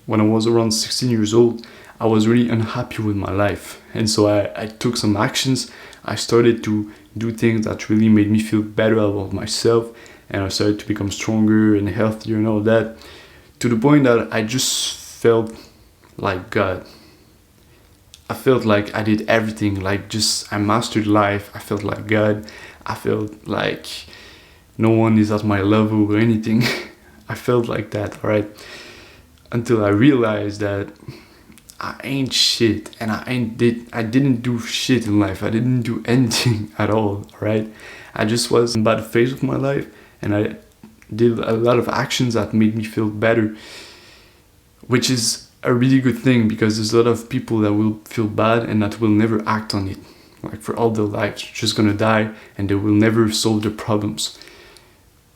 when I was around 16 years old, I was really unhappy with my life. And so I took some actions. I started to do things that really made me feel better about myself. And I started to become stronger and healthier and all that. To the point that I just felt like God. I felt like I did everything. Like just I mastered life. I felt like God. I felt like no one is at my level or anything. I felt like that, alright? Until I realized that I ain't shit, and I didn't do shit in life. I didn't do anything at all, alright? I just was in a bad phase of my life, and I did a lot of actions that made me feel better, which is a really good thing, because there's a lot of people that will feel bad and that will never act on it. Like for all their lives, just gonna die, and they will never solve their problems.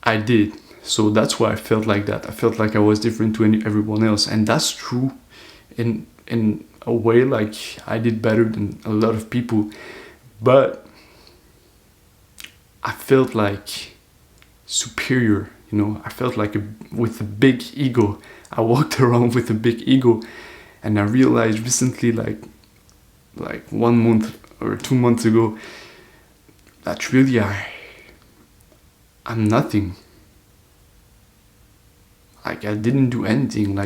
I did. So that's why I felt like that. I felt like I was different to everyone else. And that's true in a way. Like I did better than a lot of people. But I felt like superior, you know. I felt like with a big ego. I walked around with a big ego. And I realized recently, like 1 month or 2 months ago, that really I'm nothing. Like I didn't do anything.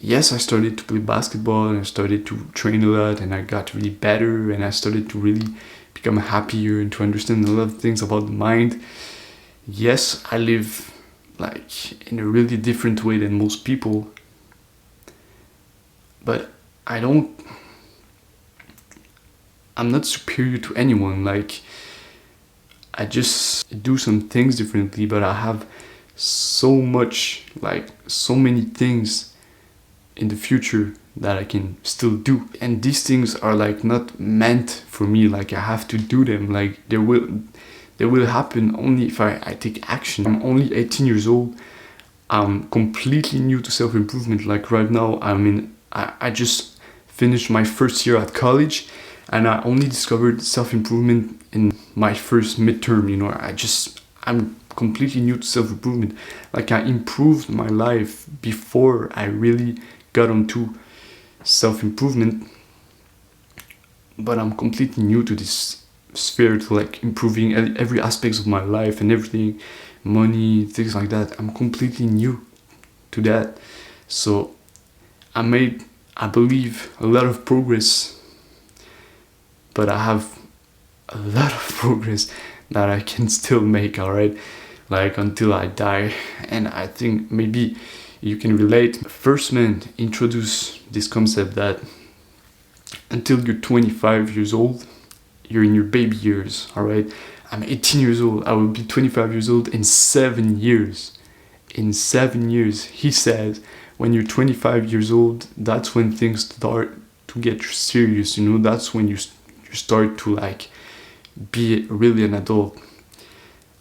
Yes, I started to play basketball and I started to train a lot and I got really better and I started to really become happier and to understand a lot of things about the mind. Yes, I live like in a really different way than most people, but I'm not superior to anyone. Like I just do some things differently, but I have so many things in the future that I can still do. And these things are like not meant for me. Like I have to do them. Like they will happen only if I take action. I'm only 18 years old. I'm completely new to self-improvement. Like right now, I just finished my first year at college, and I only discovered self-improvement in my first midterm, you know. I'm completely new to self-improvement. Like I improved my life before I really got onto self-improvement, but I'm completely new to this sphere, to like improving every aspect of my life and everything, money, things like that. I'm completely new to that. So I made, I believe, a lot of progress, but I have a lot of progress that I can still make, alright? Like until I die. And I think maybe you can relate. First man introduced this concept that until you're 25 years old, you're in your baby years, alright? I'm 18 years old, I will be 25 years old in 7 years. In 7 years, he says, when you're 25 years old, that's when things start to get serious, you know? That's when you start to like be really an adult.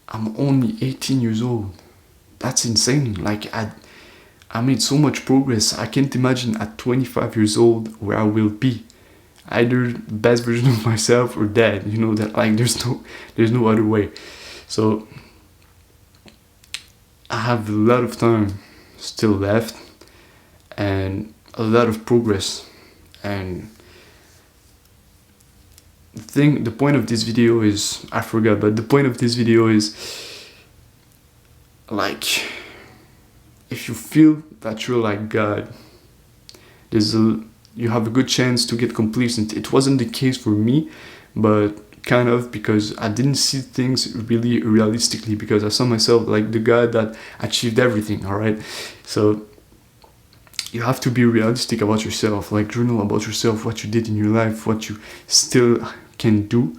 I'm only 18 years old. That's insane. Like I made so much progress. I can't imagine at 25 years old where I will be. Either the best version of myself or dead. You know, that like there's no other way. So I have a lot of time still left and a lot of progress. And the point of this video is, I forgot, but the point of this video is like, if you feel that you're like God, you have a good chance to get complacent. It wasn't the case for me, but kind of, because I didn't see things really realistically, because I saw myself like the guy that achieved everything, alright? So you have to be realistic about yourself, like journal about yourself, what you did in your life, what you still can do,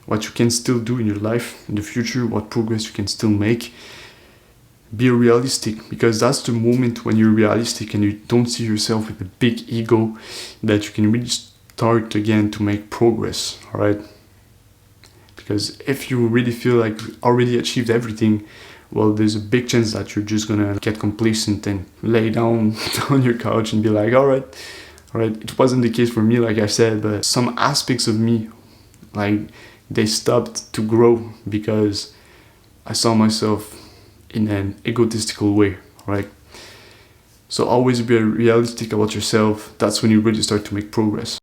what you can still do in your life in the future, what progress you can still make. Be realistic, because that's the moment when you're realistic and you don't see yourself with a big ego, that you can really start again to make progress, alright? Because if you really feel like you already achieved everything, well, there's a big chance that you're just gonna get complacent and lay down on your couch and be like, alright. It wasn't the case for me, like I said, but some aspects of me, like, they stopped to grow because I saw myself in an egotistical way, right? So always be realistic about yourself. That's when you really start to make progress.